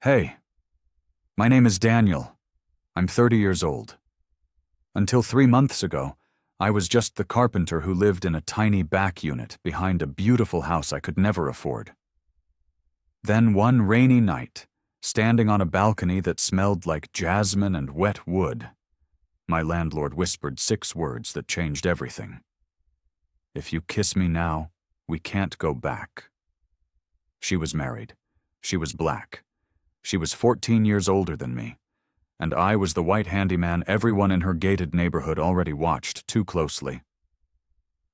Hey, my name is Daniel. I'm 30 years old. Until 3 months ago, I was just the carpenter who lived in a tiny back unit behind a beautiful house I could never afford. Then one rainy night, standing on a balcony that smelled like jasmine and wet wood, my landlord whispered 6 words that changed everything. If you kiss me now, we can't go back. She was married. She was black. She was 14 years older than me, and I was the white handyman everyone in her gated neighborhood already watched too closely.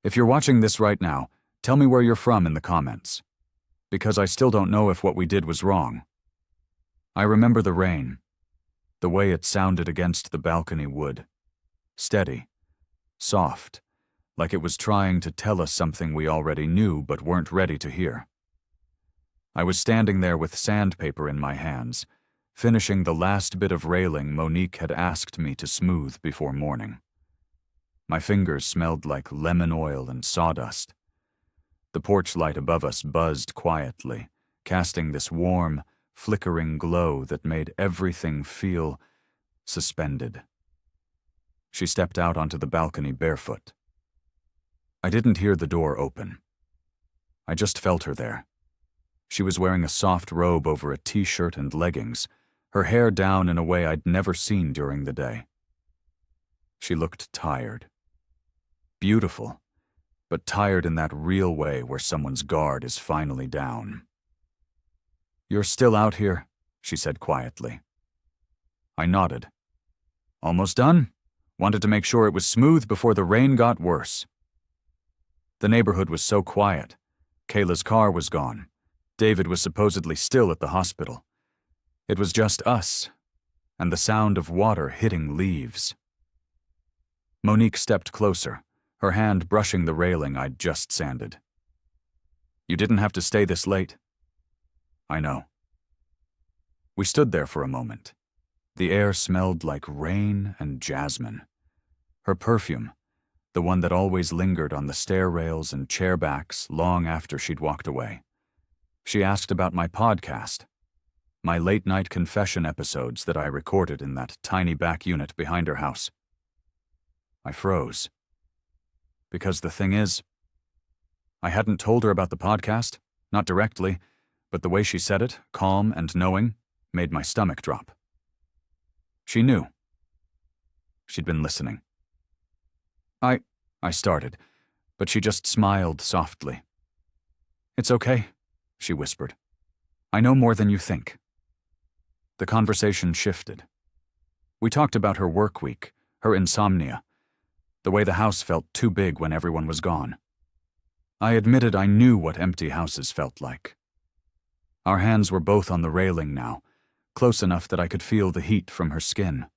If you're watching this right now, tell me where you're from in the comments, because I still don't know if what we did was wrong. I remember the rain, the way it sounded against the balcony wood. Steady, soft, like it was trying to tell us something we already knew but weren't ready to hear. I was standing there with sandpaper in my hands, finishing the last bit of railing Monique had asked me to smooth before morning. My fingers smelled like lemon oil and sawdust. The porch light above us buzzed quietly, casting this warm, flickering glow that made everything feel suspended. She stepped out onto the balcony barefoot. I didn't hear the door open. I just felt her there. She was wearing a soft robe over a t-shirt and leggings, her hair down in a way I'd never seen during the day. She looked tired. Beautiful, but tired in that real way where someone's guard is finally down. "You're still out here," she said quietly. I nodded. "Almost done? Wanted to make sure it was smooth before the rain got worse." The neighborhood was so quiet. Kayla's car was gone. David was supposedly still at the hospital. It was just us, and the sound of water hitting leaves. Monique stepped closer, her hand brushing the railing I'd just sanded. "You didn't have to stay this late." "I know." We stood there for a moment. The air smelled like rain and jasmine. Her perfume, the one that always lingered on the stair rails and chair backs long after she'd walked away. She asked about my podcast, my late-night confession episodes that I recorded in that tiny back unit behind her house. I froze. Because the thing is, I hadn't told her about the podcast, not directly, but the way she said it, calm and knowing, made my stomach drop. She knew. She'd been listening. I started, but she just smiled softly. "It's okay," she whispered. "I know more than you think." The conversation shifted. We talked about her work week, her insomnia, the way the house felt too big when everyone was gone. I admitted I knew what empty houses felt like. Our hands were both on the railing now, close enough that I could feel the heat from her skin.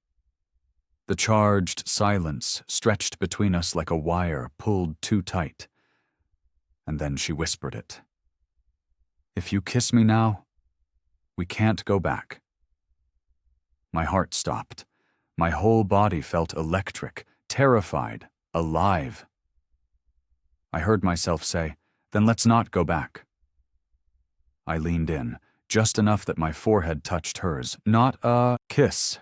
The charged silence stretched between us like a wire pulled too tight. And then she whispered it. "If you kiss me now, we can't go back." My heart stopped. My whole body felt electric, terrified, alive. I heard myself say, "Then let's not go back." I leaned in, just enough that my forehead touched hers. Not a kiss.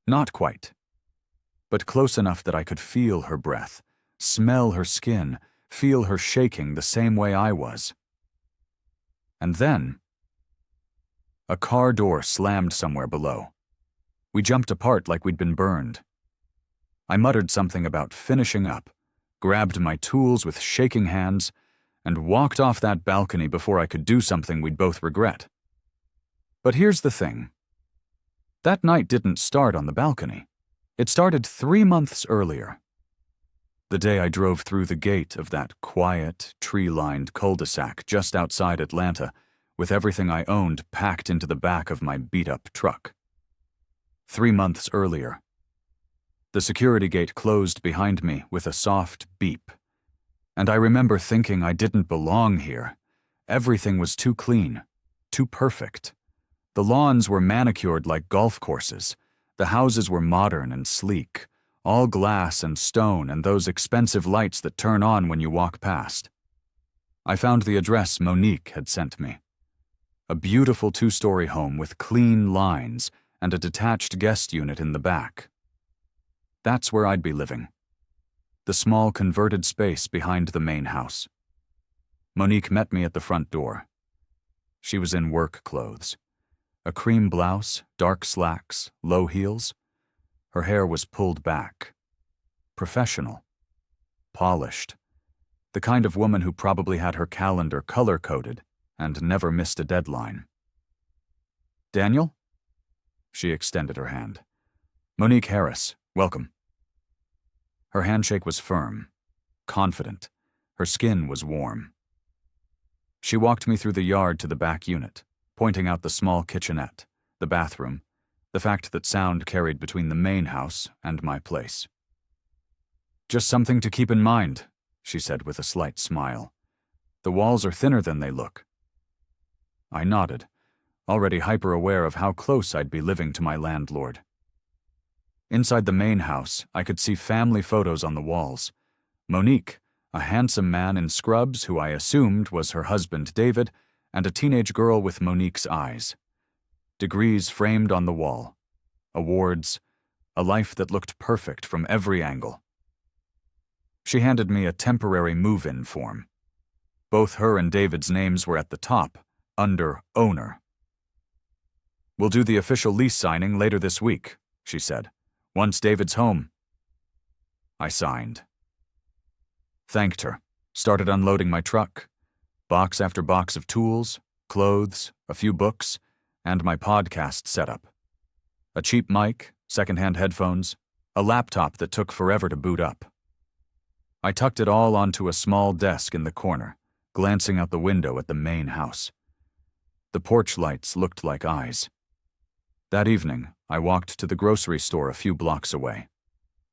Not quite. But close enough that I could feel her breath, smell her skin, feel her shaking the same way I was. And then, a car door slammed somewhere below. We jumped apart like we'd been burned. I muttered something about finishing up, grabbed my tools with shaking hands, and walked off that balcony before I could do something we'd both regret. But here's the thing. That night didn't start on the balcony. It started 3 months earlier. The day I drove through the gate of that quiet, tree-lined cul-de-sac just outside Atlanta, with everything I owned packed into the back of my beat-up truck. 3 months earlier. The security gate closed behind me with a soft beep. And I remember thinking I didn't belong here. Everything was too clean, too perfect. The lawns were manicured like golf courses. The houses were modern and sleek, all glass and stone and those expensive lights that turn on when you walk past. I found the address Monique had sent me. A beautiful two-story home with clean lines and a detached guest unit in the back. That's where I'd be living. The small converted space behind the main house. Monique met me at the front door. She was in work clothes. A cream blouse, dark slacks, low heels. Her hair was pulled back. Professional. Polished. The kind of woman who probably had her calendar color-coded and never missed a deadline. Daniel? She extended her hand. Monique Harris, welcome. Her handshake was firm, confident. Her skin was warm. She walked me through the yard to the back unit, pointing out the small kitchenette, the bathroom, the fact that sound carried between the main house and my place. Just something to keep in mind, she said with a slight smile. The walls are thinner than they look. I nodded, already hyper-aware of how close I'd be living to my landlord. Inside the main house, I could see family photos on the walls. Monique, a handsome man in scrubs who I assumed was her husband David, and a teenage girl with Monique's eyes. Degrees framed on the wall. Awards. A life that looked perfect from every angle. She handed me a temporary move-in form. Both her and David's names were at the top, under owner. We'll do the official lease signing later this week, she said, once David's home. I signed. Thanked her, started unloading my truck. Box after box of tools, clothes, a few books, and my podcast setup. A cheap mic, secondhand headphones, a laptop that took forever to boot up. I tucked it all onto a small desk in the corner, glancing out the window at the main house. The porch lights looked like eyes. That evening, I walked to the grocery store a few blocks away.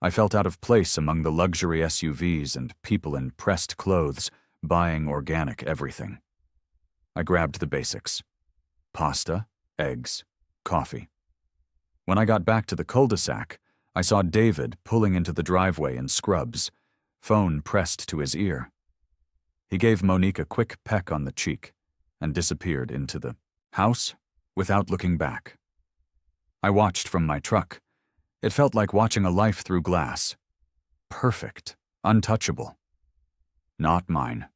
I felt out of place among the luxury SUVs and people in pressed clothes, buying organic everything. I grabbed the basics. Pasta, eggs, coffee. When I got back to the cul-de-sac, I saw David pulling into the driveway in scrubs, phone pressed to his ear. He gave Monique a quick peck on the cheek and disappeared into the house without looking back. I watched from my truck. It felt like watching a life through glass. Perfect, untouchable. Not mine.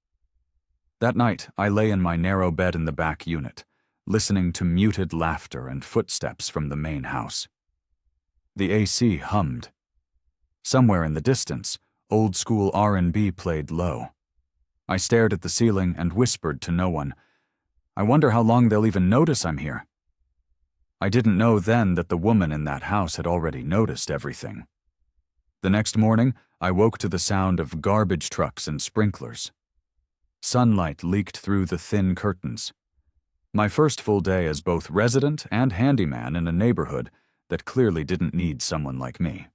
That night, I lay in my narrow bed in the back unit, listening to muted laughter and footsteps from the main house. The AC hummed. Somewhere in the distance, old-school R&B played low. I stared at the ceiling and whispered to no one, I wonder how long they'll even notice I'm here. I didn't know then that the woman in that house had already noticed everything. The next morning, I woke to the sound of garbage trucks and sprinklers. Sunlight leaked through the thin curtains. My first full day as both resident and handyman in a neighborhood that clearly didn't need someone like me.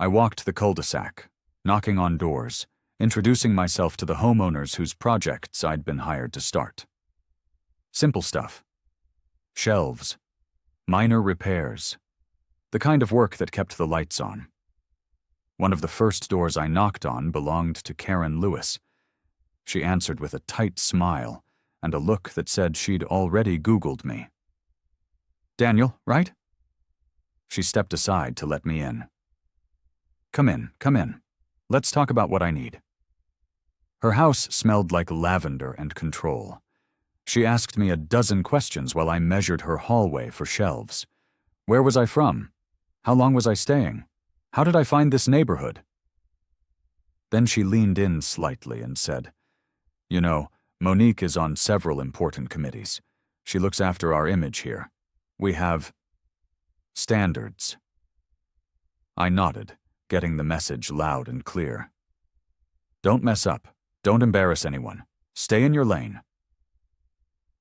I walked the cul-de-sac, knocking on doors, introducing myself to the homeowners whose projects I'd been hired to start. Simple stuff. Shelves. Minor repairs. The kind of work that kept the lights on. One of the first doors I knocked on belonged to Karen Lewis. She answered with a tight smile and a look that said she'd already Googled me. Daniel, right? She stepped aside to let me in. Come in. Let's talk about what I need. Her house smelled like lavender and control. She asked me a dozen questions while I measured her hallway for shelves. Where was I from? How long was I staying? How did I find this neighborhood? Then she leaned in slightly and said, You know, Monique is on several important committees. She looks after our image here. We have standards. I nodded, getting the message loud and clear. Don't mess up. Don't embarrass anyone. Stay in your lane.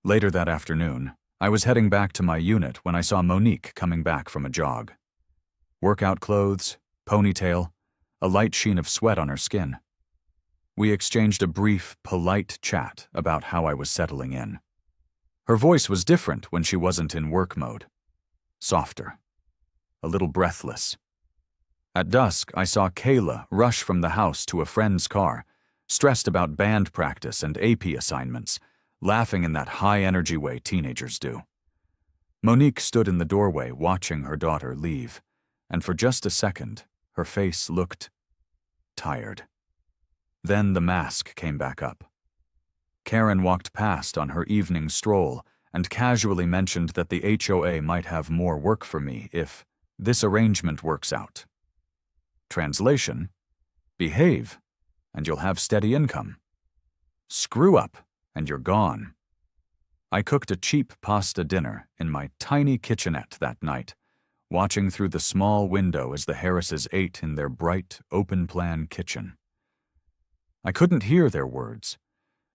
Later that afternoon, I was heading back to my unit when I saw Monique coming back from a jog. Workout clothes, ponytail, a light sheen of sweat on her skin. We exchanged a brief, polite chat about how I was settling in. Her voice was different when she wasn't in work mode. Softer. A little breathless. At dusk, I saw Kayla rush from the house to a friend's car, stressed about band practice and AP assignments, laughing in that high-energy way teenagers do. Monique stood in the doorway watching her daughter leave, and for just a second, her face looked tired. Then the mask came back up. Karen walked past on her evening stroll and casually mentioned that the HOA might have more work for me if this arrangement works out. Translation: behave, and you'll have steady income. Screw up, and you're gone. I cooked a cheap pasta dinner in my tiny kitchenette that night, watching through the small window as the Harrises ate in their bright, open-plan kitchen. I couldn't hear their words,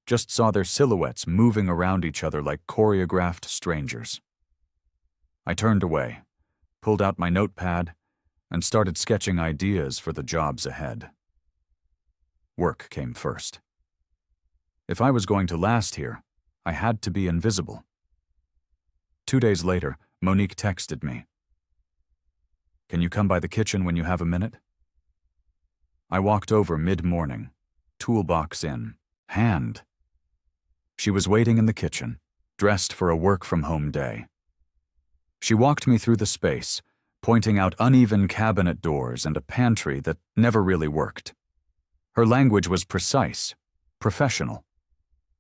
just saw their silhouettes moving around each other like choreographed strangers. I turned away, pulled out my notepad, and started sketching ideas for the jobs ahead. Work came first. If I was going to last here, I had to be invisible. 2 days later, Monique texted me. "Can you come by the kitchen when you have a minute?" I walked over mid-morning, toolbox in hand. She was waiting in the kitchen, dressed for a work-from-home day. She walked me through the space, pointing out uneven cabinet doors and a pantry that never really worked. Her language was precise, professional,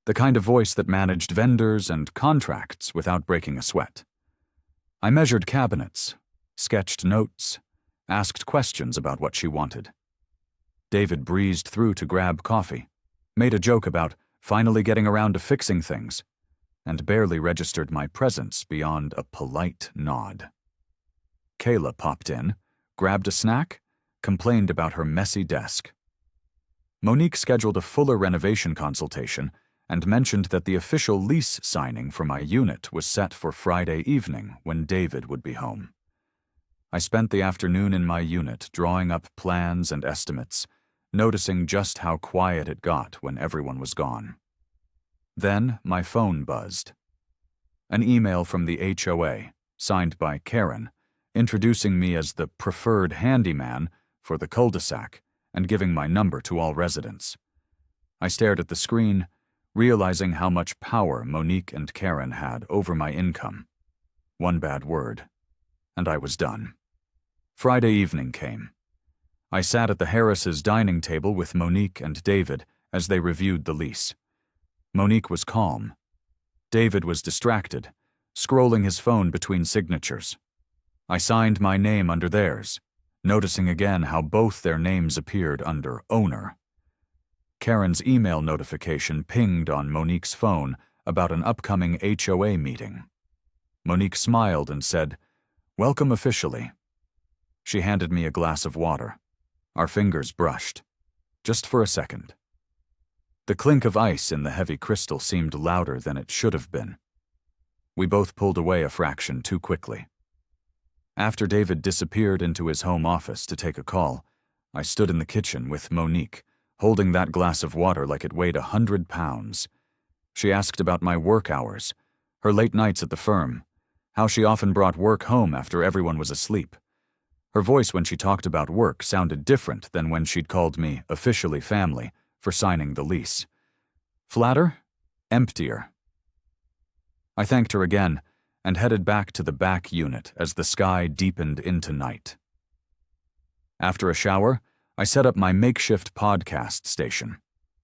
the kind of voice that managed vendors and contracts without breaking a sweat. I measured cabinets, sketched notes, asked questions about what she wanted. David breezed through to grab coffee, made a joke about finally getting around to fixing things, and barely registered my presence beyond a polite nod. Kayla popped in, grabbed a snack, complained about her messy desk. Monique scheduled a fuller renovation consultation and mentioned that the official lease signing for my unit was set for Friday evening when David would be home. I spent the afternoon in my unit drawing up plans and estimates, noticing just how quiet it got when everyone was gone. Then my phone buzzed. An email from the HOA, signed by Karen, introducing me as the preferred handyman for the cul-de-sac and giving my number to all residents. I stared at the screen, realizing how much power Monique and Karen had over my income. One bad word, and I was done. Friday evening came. I sat at the Harrises' dining table with Monique and David as they reviewed the lease. Monique was calm. David was distracted, scrolling his phone between signatures. I signed my name under theirs, noticing again how both their names appeared under owner. Karen's email notification pinged on Monique's phone about an upcoming HOA meeting. Monique smiled and said, "Welcome officially." She handed me a glass of water. Our fingers brushed, just for a second. The clink of ice in the heavy crystal seemed louder than it should have been. We both pulled away a fraction too quickly. After David disappeared into his home office to take a call, I stood in the kitchen with Monique, holding that glass of water like it weighed 100 pounds. She asked about my work hours, her late nights at the firm, how she often brought work home after everyone was asleep. Her voice when she talked about work sounded different than when she'd called me officially family for signing the lease. Flatter, emptier. I thanked her again and headed back to the back unit as the sky deepened into night. After a shower, I set up my makeshift podcast station.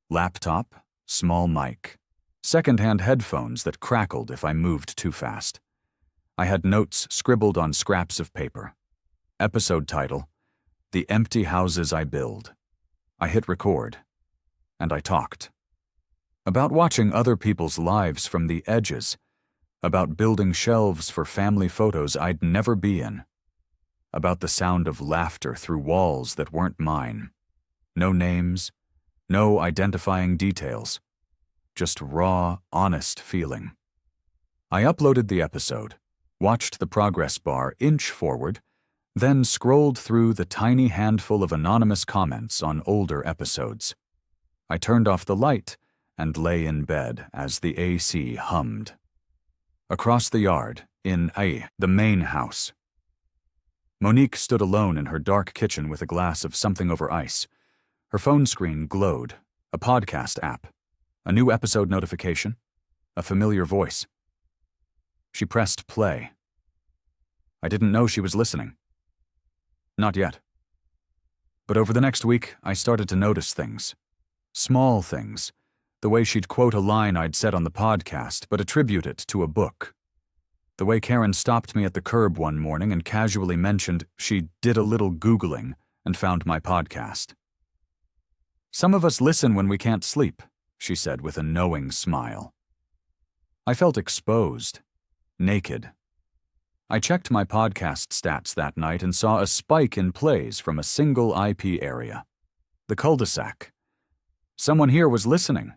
Laptop, small mic, second-hand headphones that crackled if I moved too fast. I had notes scribbled on scraps of paper. Episode title, The Empty Houses I Build. I hit record, and I talked. About watching other people's lives from the edges, about building shelves for family photos I'd never be in, about the sound of laughter through walls that weren't mine. No names, no identifying details, just raw, honest feeling. I uploaded the episode, watched the progress bar inch forward, then scrolled through the tiny handful of anonymous comments on older episodes. I turned off the light and lay in bed as the AC hummed. Across the yard, in the main house, Monique stood alone in her dark kitchen with a glass of something over ice. Her phone screen glowed, a podcast app, a new episode notification, a familiar voice. She pressed play. I didn't know she was listening. Not yet. But over the next week, I started to notice things. Small things. The way she'd quote a line I'd said on the podcast, but attribute it to a book. The way Karen stopped me at the curb one morning and casually mentioned she did a little Googling and found my podcast. "Some of us listen when we can't sleep," she said with a knowing smile. I felt exposed, naked. I checked my podcast stats that night and saw a spike in plays from a single IP area. The cul-de-sac. Someone here was listening.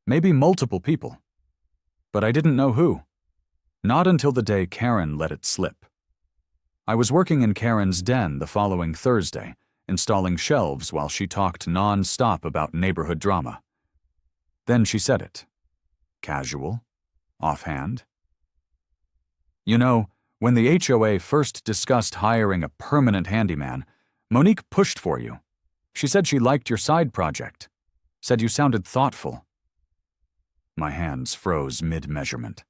Maybe multiple people. But I didn't know who. Not until the day Karen let it slip. I was working in Karen's den the following Thursday, installing shelves while she talked non-stop about neighborhood drama. Then she said it. Casual. Offhand. "You know, when the HOA first discussed hiring a permanent handyman, Monique pushed for you. She said she liked your side project. Said you sounded thoughtful." My hands froze mid-measurement.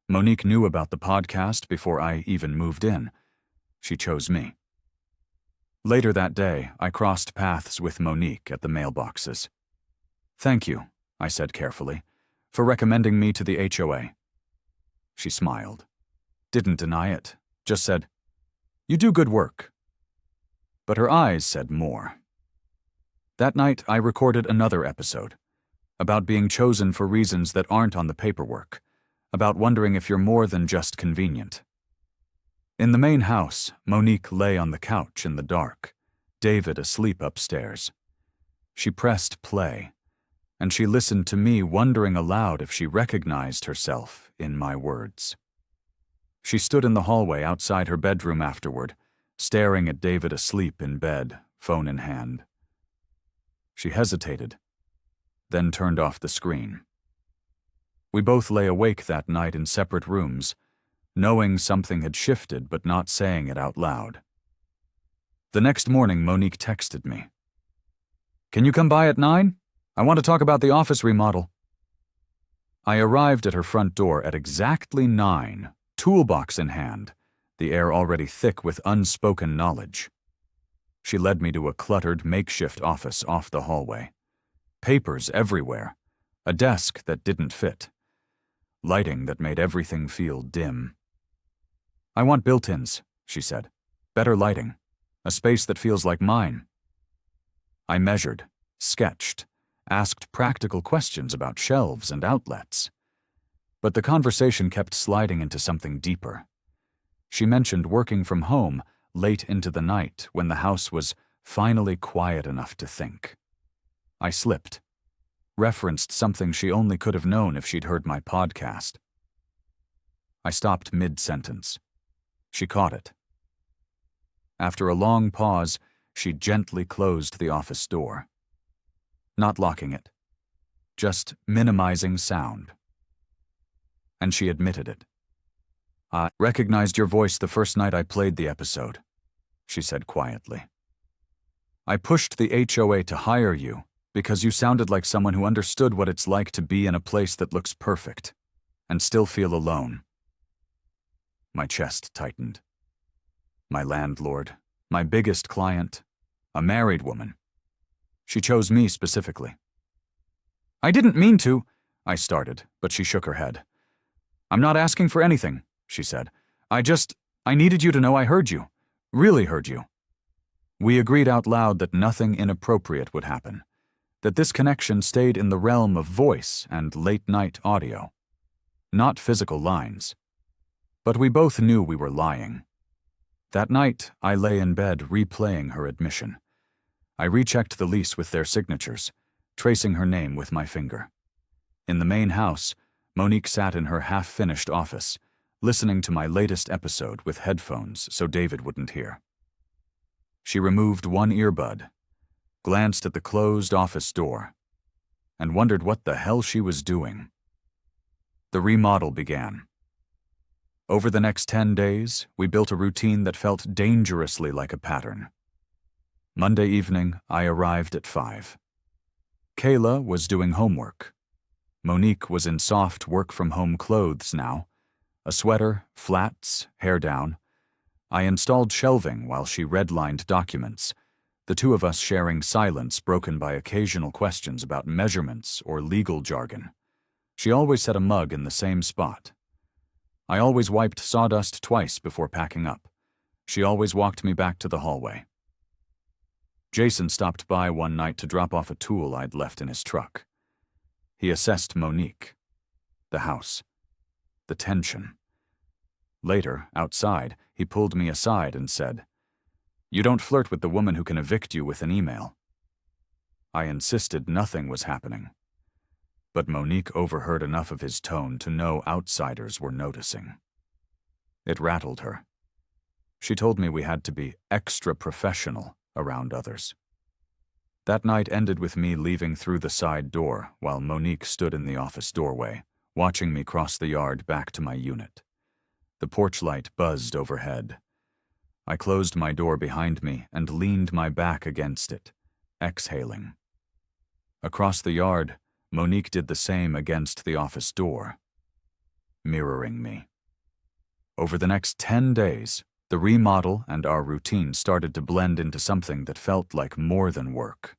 Monique knew about the podcast before I even moved in. She chose me. Later that day, I crossed paths with Monique at the mailboxes. "Thank you," I said carefully, "for recommending me to the HOA." She smiled. Didn't deny it, just said, "You do good work." But her eyes said more. That night, I recorded another episode, about being chosen for reasons that aren't on the paperwork, about wondering if you're more than just convenient. In the main house, Monique lay on the couch in the dark, David asleep upstairs. She pressed play, and she listened to me wondering aloud if she recognized herself in my words. She stood in the hallway outside her bedroom afterward, staring at David asleep in bed, phone in hand. She hesitated, then turned off the screen. We both lay awake that night in separate rooms, knowing something had shifted but not saying it out loud. The next morning, Monique texted me. "Can you come by at 9? I want to talk about the office remodel." I arrived at her front door at exactly 9, toolbox in hand, the air already thick with unspoken knowledge. She led me to a cluttered makeshift office off the hallway. Papers everywhere, a desk that didn't fit, lighting that made everything feel dim. "I want built-ins," she said. "Better lighting. A space that feels like mine." I measured, sketched, asked practical questions about shelves and outlets. But the conversation kept sliding into something deeper. She mentioned working from home late into the night when the house was finally quiet enough to think. I slipped, referenced something she only could have known if she'd heard my podcast. I stopped mid-sentence. She caught it. After a long pause, she gently closed the office door. Not locking it, just minimizing sound. And she admitted it. "I recognized your voice the first night I played the episode," she said quietly. "I pushed the HOA to hire you because you sounded like someone who understood what it's like to be in a place that looks perfect and still feel alone." My chest tightened. My landlord, my biggest client, a married woman. She chose me specifically. "I didn't mean to," I started, but she shook her head. "I'm not asking for anything," she said. I needed you to know I heard you. Really heard you." We agreed out loud that nothing inappropriate would happen, that this connection stayed in the realm of voice and late-night audio, not physical lines. But we both knew we were lying. That night, I lay in bed replaying her admission. I rechecked the lease with their signatures, tracing her name with my finger. In the main house, Monique sat in her half-finished office, listening to my latest episode with headphones so David wouldn't hear. She removed one earbud, glanced at the closed office door, and wondered what the hell she was doing. The remodel began. Over the next 10 days, we built a routine that felt dangerously like a pattern. Monday evening, I arrived at 5. Kayla was doing homework. Monique was in soft work-from-home clothes now. A sweater, flats, hair down. I installed shelving while she redlined documents, the two of us sharing silence broken by occasional questions about measurements or legal jargon. She always set a mug in the same spot. I always wiped sawdust twice before packing up. She always walked me back to the hallway. Jason stopped by one night to drop off a tool I'd left in his truck. He assessed Monique, the house, the tension. Later, outside, he pulled me aside and said, "You don't flirt with the woman who can evict you with an email." I insisted nothing was happening. But Monique overheard enough of his tone to know outsiders were noticing. It rattled her. She told me we had to be extra professional around others. That night ended with me leaving through the side door while Monique stood in the office doorway, watching me cross the yard back to my unit. The porch light buzzed overhead. I closed my door behind me and leaned my back against it, exhaling. Across the yard, Monique did the same against the office door, mirroring me. Over the next 10 days, the remodel and our routine started to blend into something that felt like more than work.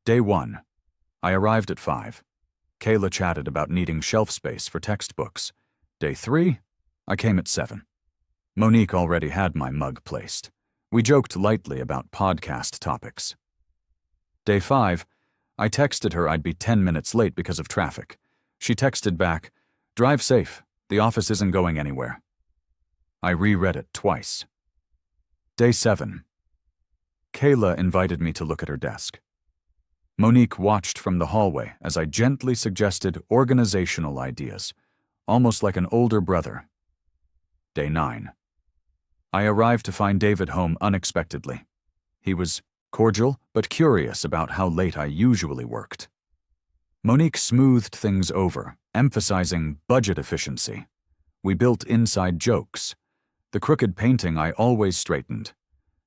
Day 1. I arrived at 5. Kayla chatted about needing shelf space for textbooks. Day 3. I came at 7. Monique already had my mug placed. We joked lightly about podcast topics. Day 5. I texted her I'd be 10 minutes late because of traffic. She texted back, "Drive safe. The office isn't going anywhere." I reread it twice. Day 7. Kayla invited me to look at her desk. Monique watched from the hallway as I gently suggested organizational ideas, almost like an older brother. Day 9. I arrived to find David home unexpectedly. He was cordial but curious about how late I usually worked. Monique smoothed things over, emphasizing budget efficiency. We built inside jokes. The crooked painting I always straightened.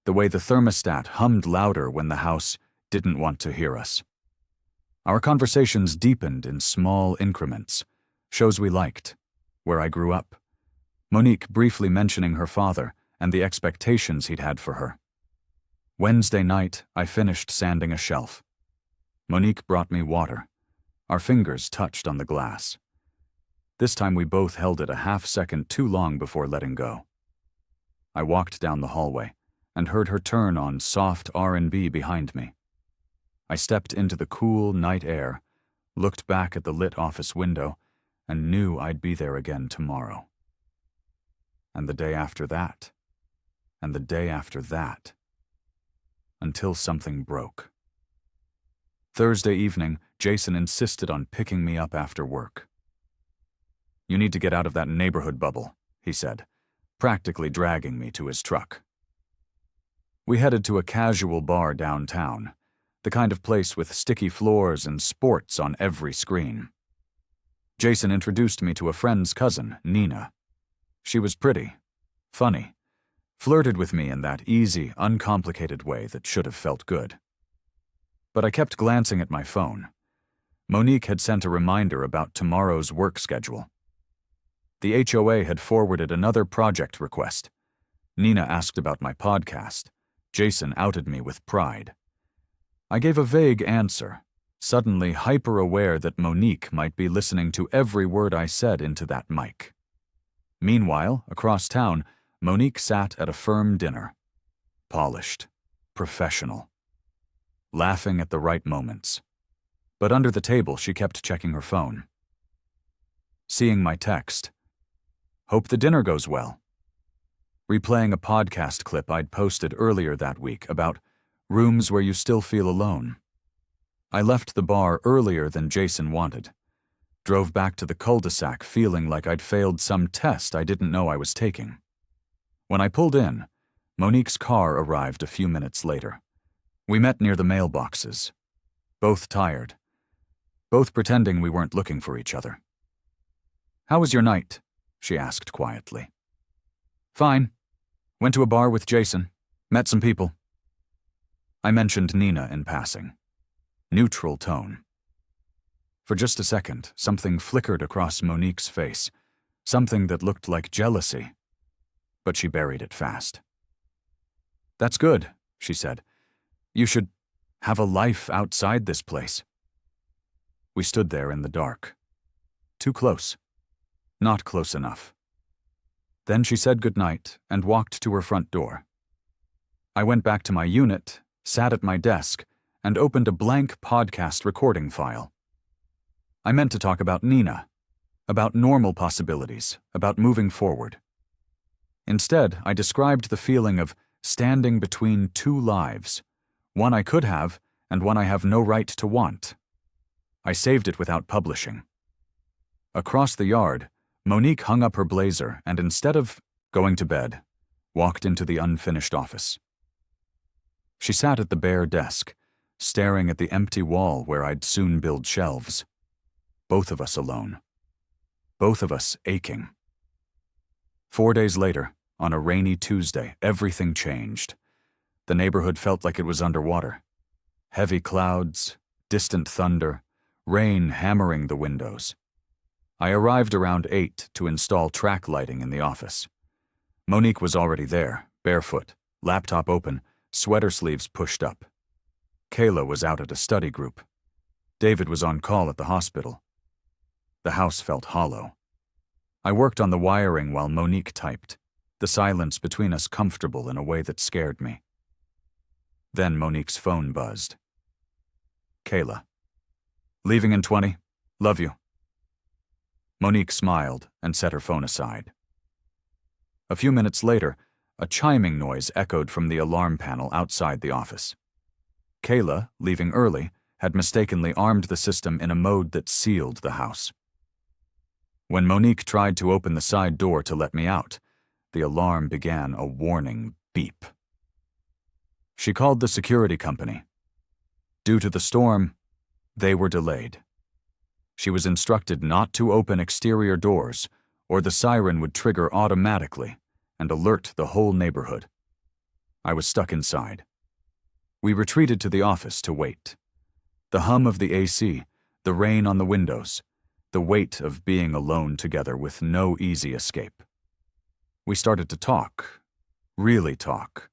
The way the thermostat hummed louder when the house didn't want to hear us. Our conversations deepened in small increments. Shows we liked. Where I grew up. Monique briefly mentioning her father and the expectations he'd had for her. Wednesday night, I finished sanding a shelf. Monique brought me water. Our fingers touched on the glass. This time we both held it a half-second too long before letting go. I walked down the hallway and heard her turn on soft R&B behind me. I stepped into the cool night air, looked back at the lit office window, and knew I'd be there again tomorrow. And the day after that. And the day after that. Until something broke. Thursday evening, Jason insisted on picking me up after work. "You need to get out of that neighborhood bubble," he said, practically dragging me to his truck. We headed to a casual bar downtown, the kind of place with sticky floors and sports on every screen. Jason introduced me to a friend's cousin, Nina. She was pretty, funny, flirted with me in that easy, uncomplicated way that should have felt good. But I kept glancing at my phone. Monique had sent a reminder about tomorrow's work schedule. The HOA had forwarded another project request. Nina asked about my podcast. Jason outed me with pride. I gave a vague answer, suddenly hyper-aware that Monique might be listening to every word I said into that mic. Meanwhile, across town, Monique sat at a firm dinner. Polished, professional, laughing at the right moments. But under the table, she kept checking her phone. Seeing my text, "Hope the dinner goes well." Replaying a podcast clip I'd posted earlier that week about rooms where you still feel alone. I left the bar earlier than Jason wanted. Drove back to the cul-de-sac feeling like I'd failed some test I didn't know I was taking. When I pulled in, Monique's car arrived a few minutes later. We met near the mailboxes. Both tired. Both pretending we weren't looking for each other. "How was your night?" she asked quietly. "Fine. Went to a bar with Jason. Met some people." I mentioned Nina in passing. Neutral tone. For just a second, something flickered across Monique's face, something that looked like jealousy. But she buried it fast. "That's good," she said. "You should have a life outside this place." We stood there in the dark. Too close. Not close enough. Then she said goodnight and walked to her front door. I went back to my unit, sat at my desk, and opened a blank podcast recording file. I meant to talk about Nina, about normal possibilities, about moving forward. Instead, I described the feeling of standing between two lives, one I could have and one I have no right to want. I saved it without publishing. Across the yard, Monique hung up her blazer and instead of going to bed, walked into the unfinished office. She sat at the bare desk, staring at the empty wall where I'd soon build shelves. Both of us alone. Both of us aching. 4 days later, on a rainy Tuesday, everything changed. The neighborhood felt like it was underwater. Heavy clouds, distant thunder, rain hammering the windows. I arrived around 8 to install track lighting in the office. Monique was already there, barefoot, laptop open, sweater sleeves pushed up. Kayla was out at a study group. David was on call at the hospital. The house felt hollow. I worked on the wiring while Monique typed, the silence between us comfortable in a way that scared me. Then Monique's phone buzzed. "Kayla. Leaving in 20. Love you." Monique smiled and set her phone aside. A few minutes later, a chiming noise echoed from the alarm panel outside the office. Kayla, leaving early, had mistakenly armed the system in a mode that sealed the house. When Monique tried to open the side door to let me out, the alarm began a warning beep. She called the security company. Due to the storm, they were delayed. She was instructed not to open exterior doors, or the siren would trigger automatically and alert the whole neighborhood. I was stuck inside. We retreated to the office to wait. The hum of the AC, the rain on the windows, the weight of being alone together with no easy escape. We started to talk, really talk.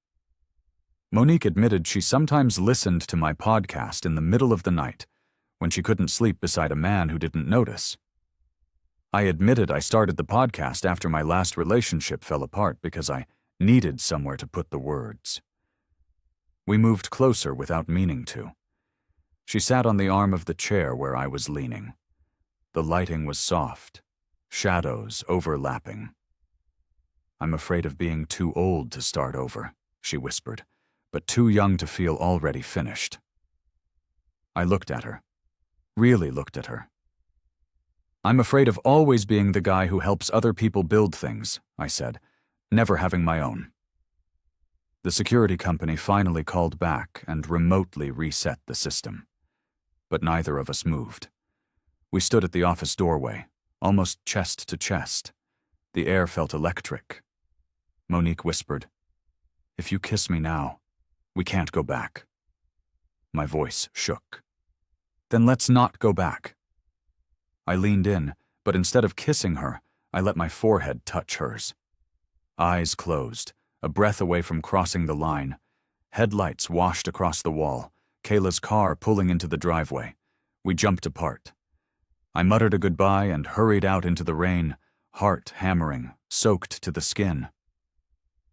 Monique admitted she sometimes listened to my podcast in the middle of the night when she couldn't sleep beside a man who didn't notice. I admitted I started the podcast after my last relationship fell apart because I needed somewhere to put the words. We moved closer without meaning to. She sat on the arm of the chair where I was leaning. The lighting was soft, shadows overlapping. "I'm afraid of being too old to start over," she whispered, "but too young to feel already finished." I looked at her, really looked at her. "I'm afraid of always being the guy who helps other people build things," I said, "never having my own." The security company finally called back and remotely reset the system. But neither of us moved. We stood at the office doorway, almost chest to chest. The air felt electric. Monique whispered, "If you kiss me now, we can't go back." My voice shook. "Then let's not go back." I leaned in, but instead of kissing her, I let my forehead touch hers. Eyes closed, a breath away from crossing the line. Headlights washed across the wall, Kayla's car pulling into the driveway. We jumped apart. I muttered a goodbye and hurried out into the rain, heart hammering, soaked to the skin.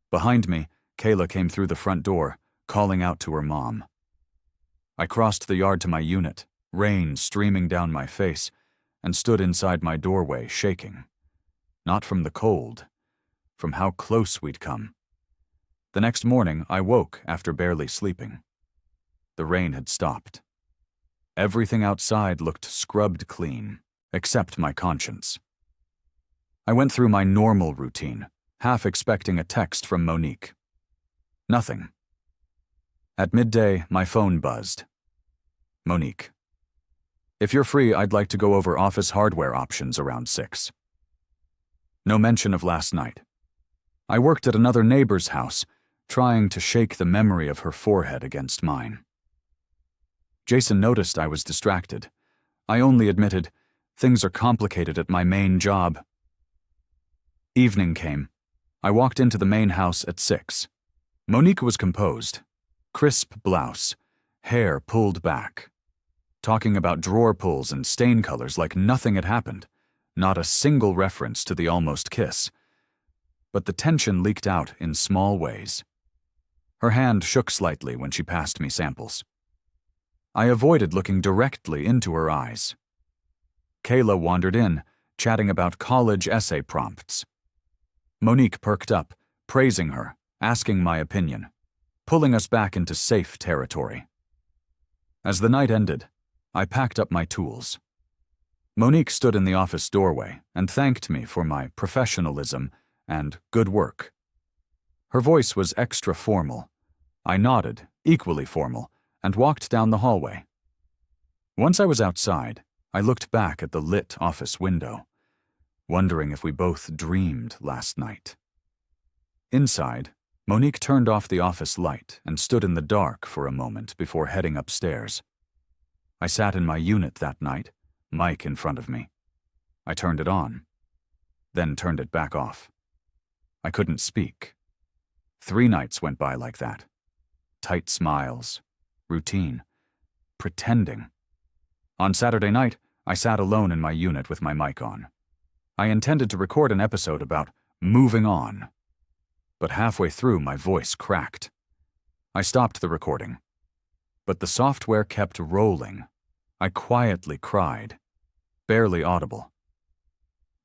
Behind me, Kayla came through the front door, calling out to her mom. I crossed the yard to my unit, rain streaming down my face, and stood inside my doorway, shaking. Not from the cold, from how close we'd come. The next morning, I woke after barely sleeping. The rain had stopped. Everything outside looked scrubbed clean, except my conscience. I went through my normal routine, half expecting a text from Monique. Nothing. At midday, my phone buzzed. Monique. "If you're free, I'd like to go over office hardware options around 6. No mention of last night. I worked at another neighbor's house, trying to shake the memory of her forehead against mine. Jason noticed I was distracted. I only admitted, "Things are complicated at my main job." Evening came. I walked into the main house at 6. Monique was composed. Crisp blouse, hair pulled back. Talking about drawer pulls and stain colors like nothing had happened. Not a single reference to the almost kiss. But the tension leaked out in small ways. Her hand shook slightly when she passed me samples. I avoided looking directly into her eyes. Kayla wandered in, chatting about college essay prompts. Monique perked up, praising her, asking my opinion, pulling us back into safe territory. As the night ended, I packed up my tools. Monique stood in the office doorway and thanked me for my professionalism and good work. Her voice was extra formal. I nodded, equally formal, and walked down the hallway. Once I was outside, I looked back at the lit office window, wondering if we both dreamed last night. Inside, Monique turned off the office light and stood in the dark for a moment before heading upstairs. I sat in my unit that night, mic in front of me. I turned it on, then turned it back off. I couldn't speak. 3 nights went by like that. Tight smiles, routine, pretending. On Saturday night, I sat alone in my unit with my mic on. I intended to record an episode about moving on. But halfway through, my voice cracked. I stopped the recording. But the software kept rolling. I quietly cried, barely audible.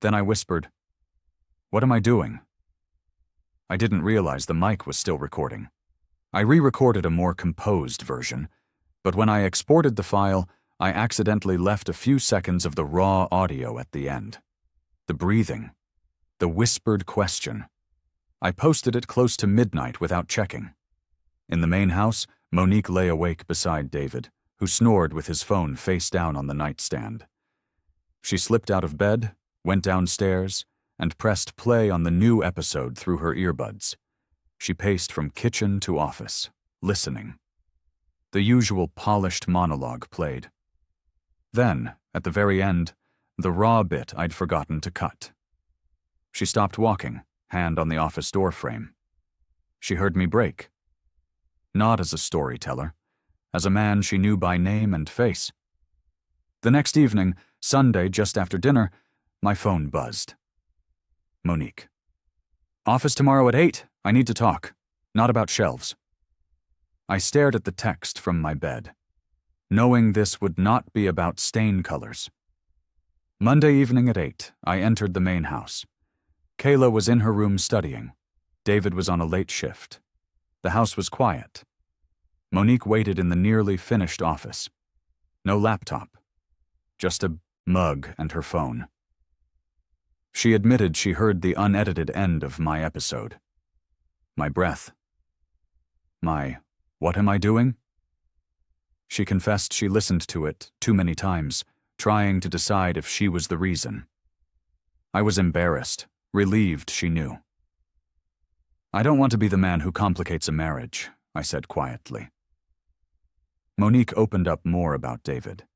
Then I whispered, "What am I doing?" I didn't realize the mic was still recording. I re-recorded a more composed version, but when I exported the file, I accidentally left a few seconds of the raw audio at the end. The breathing, the whispered question. I posted it close to midnight without checking. In the main house, Monique lay awake beside David, who snored with his phone face down on the nightstand. She slipped out of bed, went downstairs, and pressed play on the new episode through her earbuds. She paced from kitchen to office, listening. The usual polished monologue played. Then, at the very end, the raw bit I'd forgotten to cut. She stopped walking, hand on the office door frame. She heard me break. Not as a storyteller, as a man she knew by name and face. The next evening, Sunday just after dinner, my phone buzzed. Monique. "Office tomorrow at 8. I need to talk. Not about shelves." I stared at the text from my bed, knowing this would not be about stain colors. Monday evening at 8, I entered the main house. Kayla was in her room studying. David was on a late shift. The house was quiet. Monique waited in the nearly finished office. No laptop. Just a mug and her phone. She admitted she heard the unedited end of my episode. My breath. My, "What am I doing?" She confessed she listened to it too many times, trying to decide if she was the reason. I was embarrassed, relieved she knew. "I don't want to be the man who complicates a marriage," I said quietly. Monique opened up more about David.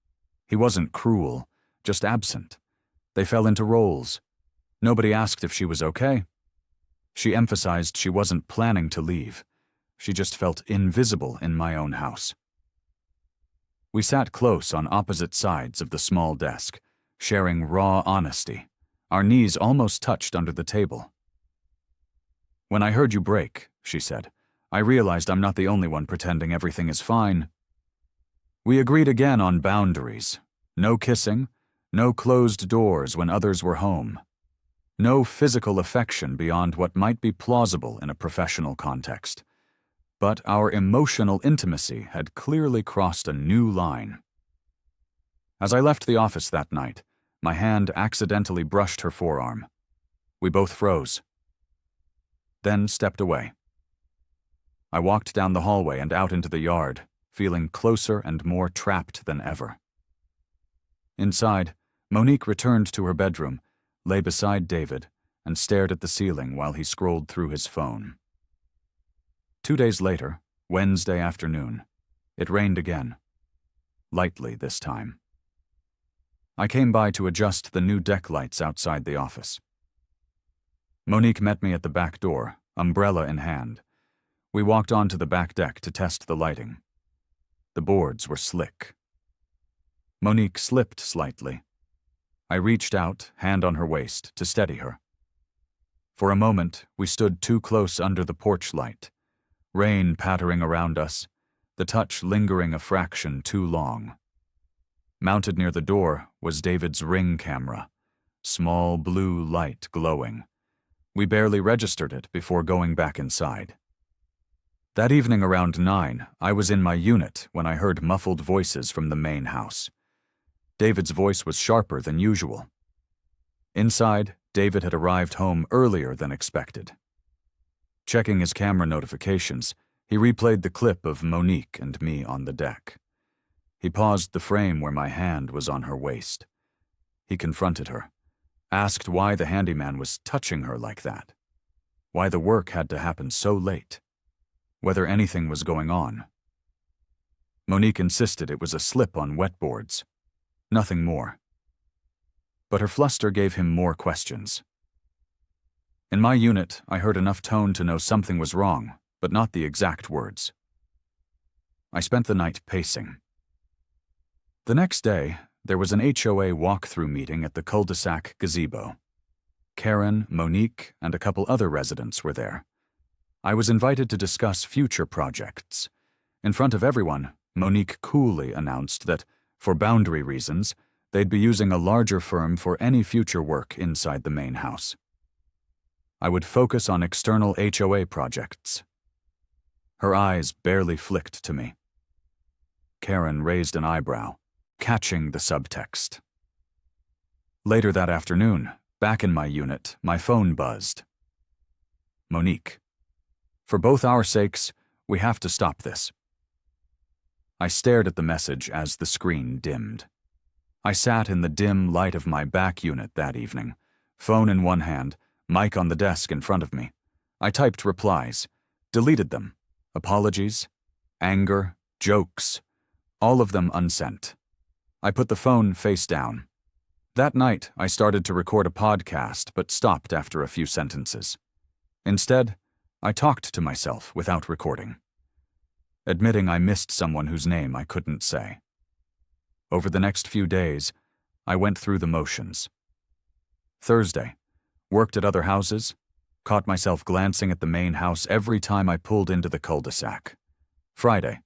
He wasn't cruel, just absent. They fell into roles. Nobody asked if she was okay. She emphasized she wasn't planning to leave. She just felt invisible in my own house. We sat close on opposite sides of the small desk, sharing raw honesty. Our knees almost touched under the table. "When I heard you break," she said, "I realized I'm not the only one pretending everything is fine." We agreed again on boundaries. No kissing, no closed doors when others were home. No physical affection beyond what might be plausible in a professional context. But our emotional intimacy had clearly crossed a new line. As I left the office that night, my hand accidentally brushed her forearm. We both froze. Then stepped away. I walked down the hallway and out into the yard, feeling closer and more trapped than ever. Inside, Monique returned to her bedroom, lay beside David, and stared at the ceiling while he scrolled through his phone. 2 days later, Wednesday afternoon, it rained again. Lightly this time. I came by to adjust the new deck lights outside the office. Monique met me at the back door, umbrella in hand. We walked onto the back deck to test the lighting. The boards were slick. Monique slipped slightly. I reached out, hand on her waist, to steady her. For a moment, we stood too close under the porch light, rain pattering around us, the touch lingering a fraction too long. Mounted near the door was David's Ring camera, small blue light glowing. We barely registered it before going back inside. That evening around 9, I was in my unit when I heard muffled voices from the main house. David's voice was sharper than usual. Inside, David had arrived home earlier than expected. Checking his camera notifications, he replayed the clip of Monique and me on the deck. He paused the frame where my hand was on her waist. He confronted her, asked why the handyman was touching her like that, why the work had to happen so late, whether anything was going on. Monique insisted it was a slip on wetboards, nothing more. But her fluster gave him more questions. In my unit, I heard enough tone to know something was wrong, but not the exact words. I spent the night pacing. The next day, there was an HOA walkthrough meeting at the cul-de-sac gazebo. Karen, Monique, and a couple other residents were there. I was invited to discuss future projects. In front of everyone, Monique coolly announced that, for boundary reasons, they'd be using a larger firm for any future work inside the main house. I would focus on external HOA projects. Her eyes barely flicked to me. Karen raised an eyebrow, catching the subtext. Later that afternoon, back in my unit, my phone buzzed. Monique, for both our sakes, we have to stop this. I stared at the message as the screen dimmed. I sat in the dim light of my back unit that evening, phone in one hand, mic on the desk in front of me. I typed replies, deleted them, apologies, anger, jokes, all of them unsent. I put the phone face down. That night, I started to record a podcast but stopped after a few sentences. Instead, I talked to myself without recording, admitting I missed someone whose name I couldn't say. Over the next few days, I went through the motions. Thursday, worked at other houses, caught myself glancing at the main house every time I pulled into the cul-de-sac. Friday,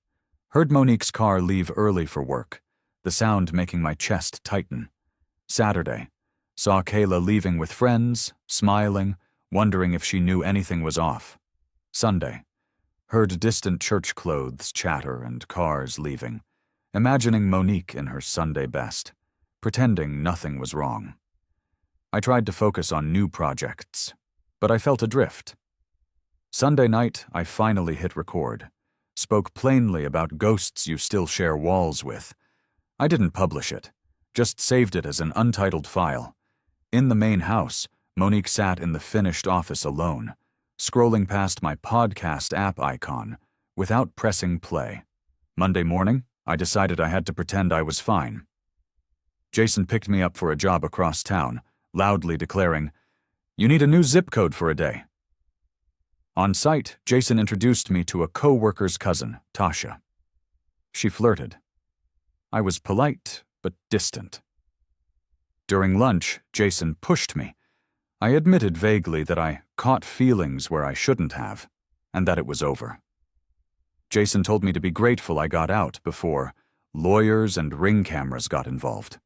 heard Monique's car leave early for work, the sound making my chest tighten. Saturday, saw Kayla leaving with friends, smiling, wondering if she knew anything was off. Sunday, heard distant church clothes chatter and cars leaving, imagining Monique in her Sunday best, pretending nothing was wrong. I tried to focus on new projects, but I felt adrift. Sunday night, I finally hit record, spoke plainly about ghosts you still share walls with. I didn't publish it, just saved it as an untitled file. In the main house, Monique sat in the finished office alone, scrolling past my podcast app icon without pressing play. Monday morning, I decided I had to pretend I was fine. Jason picked me up for a job across town, loudly declaring, "You need a new zip code for a day." On site, Jason introduced me to a co-worker's cousin, Tasha. She flirted. I was polite, but distant. During lunch, Jason pushed me. I admitted vaguely that I caught feelings where I shouldn't have, and that it was over. Jason told me to be grateful I got out before lawyers and ring cameras got involved.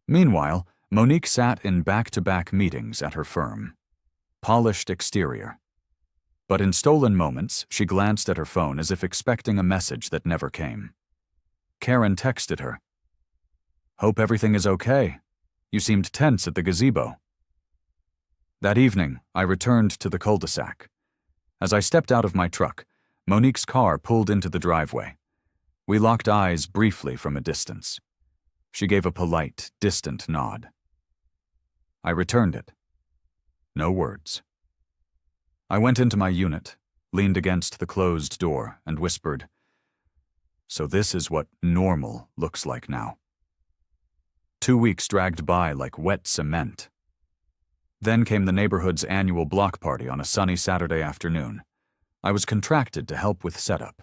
Meanwhile, Monique sat in back-to-back meetings at her firm. Polished exterior. But in stolen moments, she glanced at her phone as if expecting a message that never came. Karen texted her, "Hope everything is okay. You seemed tense at the gazebo." That evening, I returned to the cul-de-sac. As I stepped out of my truck, Monique's car pulled into the driveway. We locked eyes briefly from a distance. She gave a polite, distant nod. I returned it. No words. I went into my unit, leaned against the closed door, and whispered, "So this is what normal looks like now." 2 weeks dragged by like wet cement. Then came the neighborhood's annual block party on a sunny Saturday afternoon. I was contracted to help with setup.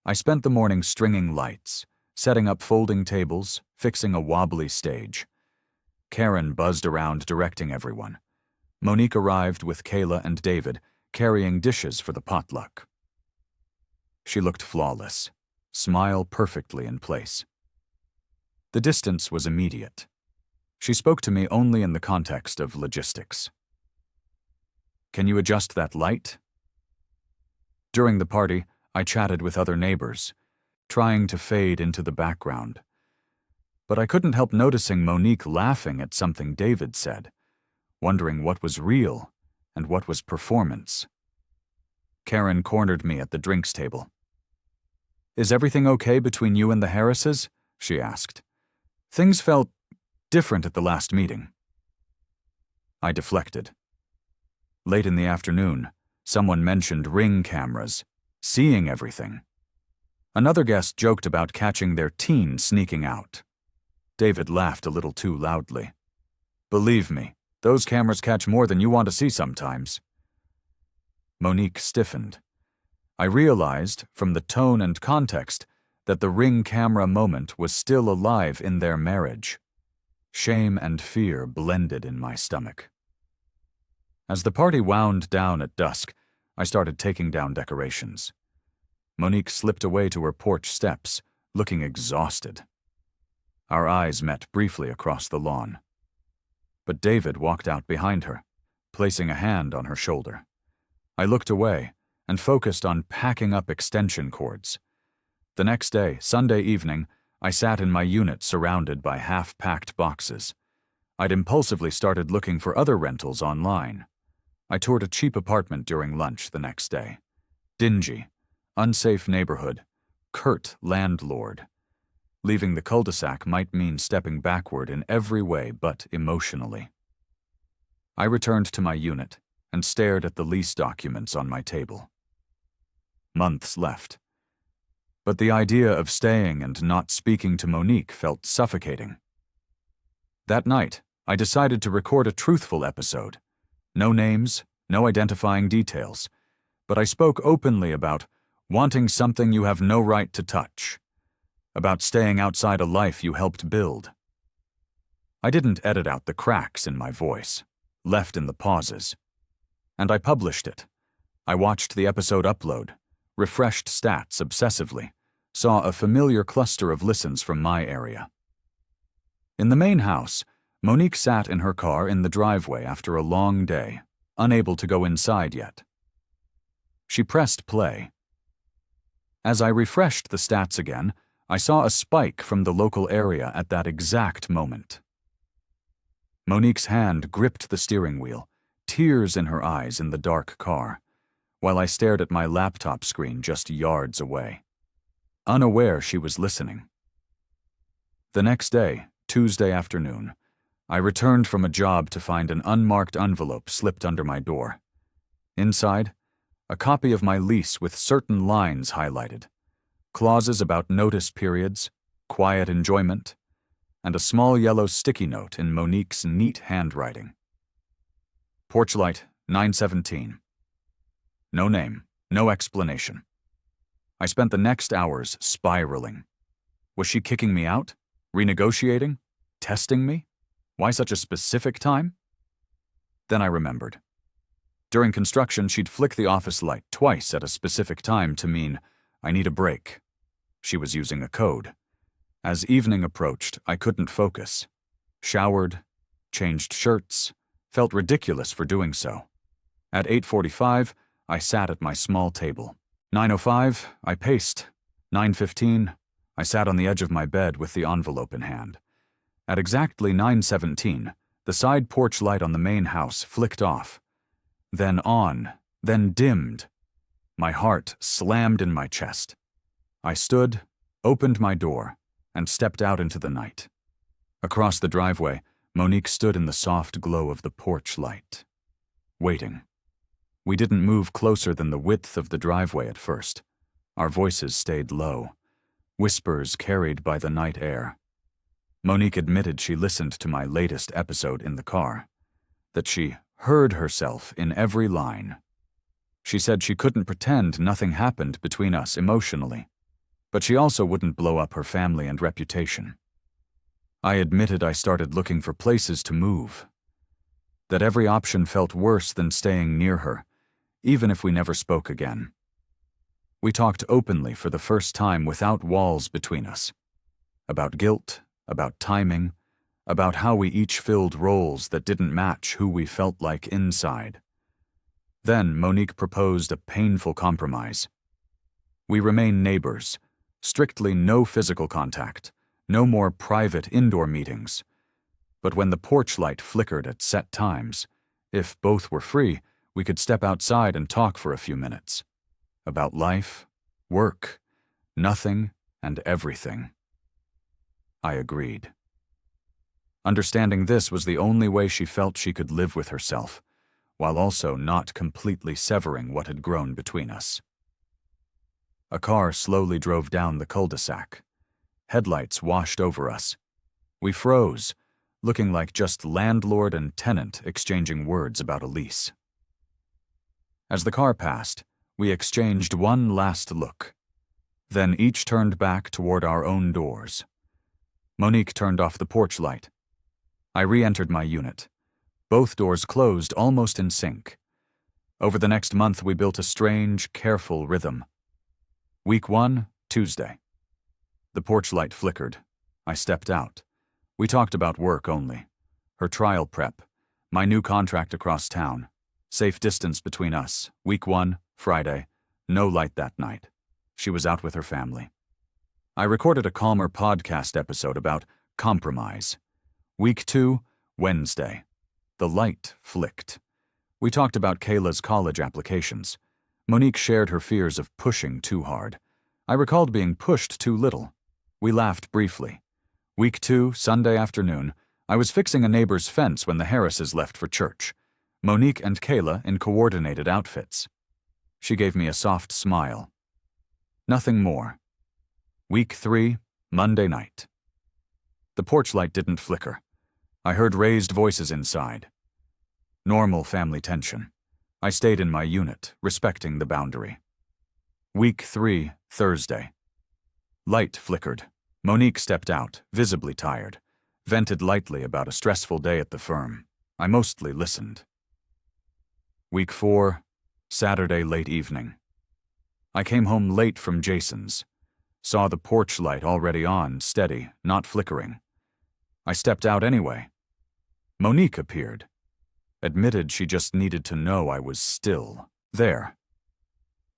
I spent the morning stringing lights, setting up folding tables, fixing a wobbly stage. Karen buzzed around directing everyone. Monique arrived with Kayla and David, carrying dishes for the potluck. She looked flawless, smile perfectly in place. The distance was immediate. She spoke to me only in the context of logistics. "Can you adjust that light?" During the party, I chatted with other neighbors, trying to fade into the background. But I couldn't help noticing Monique laughing at something David said, wondering what was real and what was performance. Karen cornered me at the drinks table. "Is everything okay between you and the Harrises?" she asked. "Things felt different at the last meeting." I deflected. Late in the afternoon, someone mentioned Ring cameras, seeing everything. Another guest joked about catching their teen sneaking out. David laughed a little too loudly. "Believe me, those cameras catch more than you want to see sometimes." Monique stiffened. I realized, from the tone and context, that the Ring camera moment was still alive in their marriage. Shame and fear blended in my stomach. As the party wound down at dusk, I started taking down decorations. Monique slipped away to her porch steps, looking exhausted. Our eyes met briefly across the lawn. But David walked out behind her, placing a hand on her shoulder. I looked away and focused on packing up extension cords. The next day, Sunday evening, I sat in my unit surrounded by half-packed boxes. I'd impulsively started looking for other rentals online. I toured a cheap apartment during lunch the next day. Dingy, unsafe neighborhood, curt landlord. Leaving the cul-de-sac might mean stepping backward in every way but emotionally. I returned to my unit and stared at the lease documents on my table. Months left. But the idea of staying and not speaking to Monique felt suffocating. That night, I decided to record a truthful episode. No names, no identifying details, but I spoke openly about wanting something you have no right to touch, about staying outside a life you helped build. I didn't edit out the cracks in my voice, left in the pauses. And I published it. I watched the episode upload, refreshed stats obsessively, saw a familiar cluster of listens from my area. In the main house, Monique sat in her car in the driveway after a long day, unable to go inside yet. She pressed play. As I refreshed the stats again, I saw a spike from the local area at that exact moment. Monique's hand gripped the steering wheel, tears in her eyes in the dark car, while I stared at my laptop screen just yards away, unaware she was listening. The next day, Tuesday afternoon, I returned from a job to find an unmarked envelope slipped under my door. Inside, a copy of my lease with certain lines highlighted, clauses about notice periods, quiet enjoyment, and a small yellow sticky note in Monique's neat handwriting. Porchlight, 917. No name, no explanation. I spent the next hours spiraling. Was she kicking me out? Renegotiating? Testing me? Why such a specific time? Then I remembered. During construction, she'd flick the office light twice at a specific time to mean, "I need a break." She was using a code. As evening approached, I couldn't focus. Showered, changed shirts, felt ridiculous for doing so. At 8:45, I sat at my small table. 9:05, I paced. 9:15, I sat on the edge of my bed with the envelope in hand. At exactly 9:17, the side porch light on the main house flicked off. Then on, then dimmed. My heart slammed in my chest. I stood, opened my door, and stepped out into the night. Across the driveway, Monique stood in the soft glow of the porch light, waiting. We didn't move closer than the width of the driveway at first. Our voices stayed low, whispers carried by the night air. Monique admitted she listened to my latest episode in the car, that she heard herself in every line. She said she couldn't pretend nothing happened between us emotionally, but she also wouldn't blow up her family and reputation. I admitted I started looking for places to move, that every option felt worse than staying near her, even if we never spoke again. We talked openly for the first time without walls between us, about guilt, about timing, about how we each filled roles that didn't match who we felt like inside. Then Monique proposed a painful compromise. We remain neighbors, strictly no physical contact, no more private indoor meetings. But when the porch light flickered at set times, if both were free, we could step outside and talk for a few minutes. About life, work, nothing and everything. I agreed. Understanding this was the only way she felt she could live with herself, while also not completely severing what had grown between us. A car slowly drove down the cul-de-sac. Headlights washed over us. We froze, looking like just landlord and tenant exchanging words about a lease. As the car passed, we exchanged one last look. Then each turned back toward our own doors. Monique turned off the porch light. I re-entered my unit. Both doors closed almost in sync. Over the next month, we built a strange, careful rhythm. Week 1, Tuesday. The porch light flickered. I stepped out. We talked about work only. Her trial prep, my new contract across town, safe distance between us. Week 1, Friday, no light that night. She was out with her family. I recorded a calmer podcast episode about compromise. Week 2, Wednesday. The light flicked. We talked about Kayla's college applications. Monique shared her fears of pushing too hard. I recalled being pushed too little. We laughed briefly. Week 2, Sunday afternoon, I was fixing a neighbor's fence when the Harrises left for church. Monique and Kayla in coordinated outfits. She gave me a soft smile. Nothing more. Week 3, Monday night. The porch light didn't flicker. I heard raised voices inside. Normal family tension. I stayed in my unit, respecting the boundary. Week 3, Thursday. Light flickered. Monique stepped out, visibly tired, vented lightly about a stressful day at the firm. I mostly listened. Week 4, Saturday late evening. I came home late from Jason's. Saw the porch light already on, steady, not flickering. I stepped out anyway. Monique appeared. Admitted she just needed to know I was still there.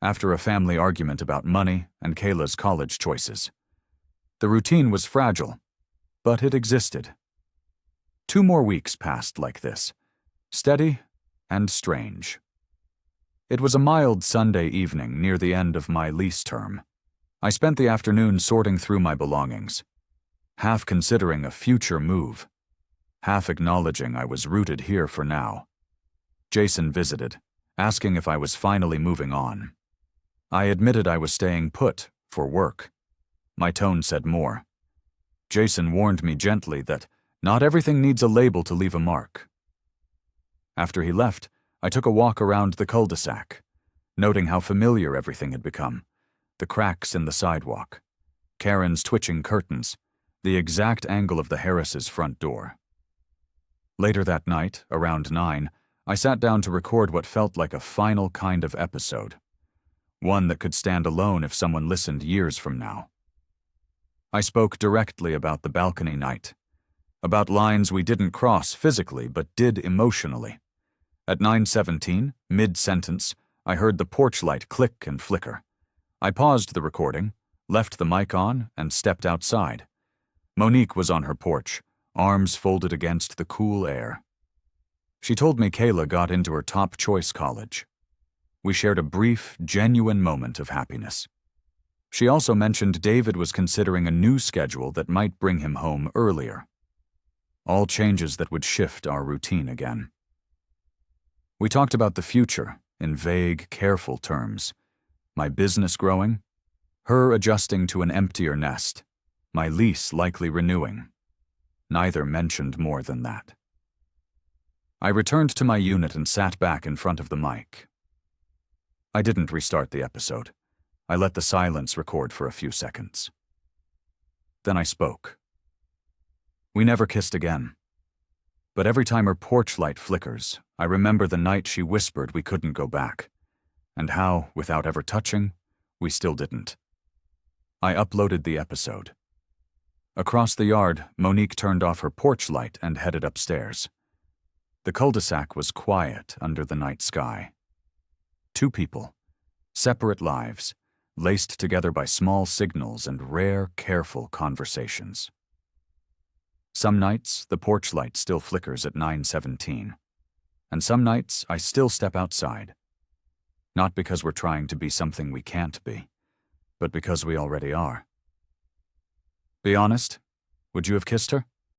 After a family argument about money and Kayla's college choices. The routine was fragile, but it existed. 2 more weeks passed like this, steady and strange. It was a mild Sunday evening near the end of my lease term. I spent the afternoon sorting through my belongings, half considering a future move, half acknowledging I was rooted here for now. Jason visited, asking if I was finally moving on. I admitted I was staying put for work. My tone said more. Jason warned me gently that not everything needs a label to leave a mark. After he left, I took a walk around the cul-de-sac, noting how familiar everything had become. The cracks in the sidewalk, Karen's twitching curtains, the exact angle of the Harrises' front door. Later that night, around 9, I sat down to record what felt like a final kind of episode, one that could stand alone if someone listened years from now. I spoke directly about the balcony night, about lines we didn't cross physically but did emotionally. At 9:17, mid-sentence, I heard the porch light click and flicker. I paused the recording, left the mic on, and stepped outside. Monique was on her porch, arms folded against the cool air. She told me Kayla got into her top choice college. We shared a brief, genuine moment of happiness. She also mentioned David was considering a new schedule that might bring him home earlier. All changes that would shift our routine again. We talked about the future in vague, careful terms. My business growing, her adjusting to an emptier nest, my lease likely renewing. Neither mentioned more than that. I returned to my unit and sat back in front of the mic. I didn't restart the episode. I let the silence record for a few seconds. Then I spoke. We never kissed again. But every time her porch light flickers, I remember the night she whispered we couldn't go back, and how, without ever touching, we still didn't. I uploaded the episode. Across the yard, Monique turned off her porch light and headed upstairs. The cul-de-sac was quiet under the night sky. Two people, separate lives, laced together by small signals and rare, careful conversations. Some nights, the porch light still flickers at 9:17, and some nights I still step outside. Not because we're trying to be something we can't be, but because we already are. Be honest, would you have kissed her?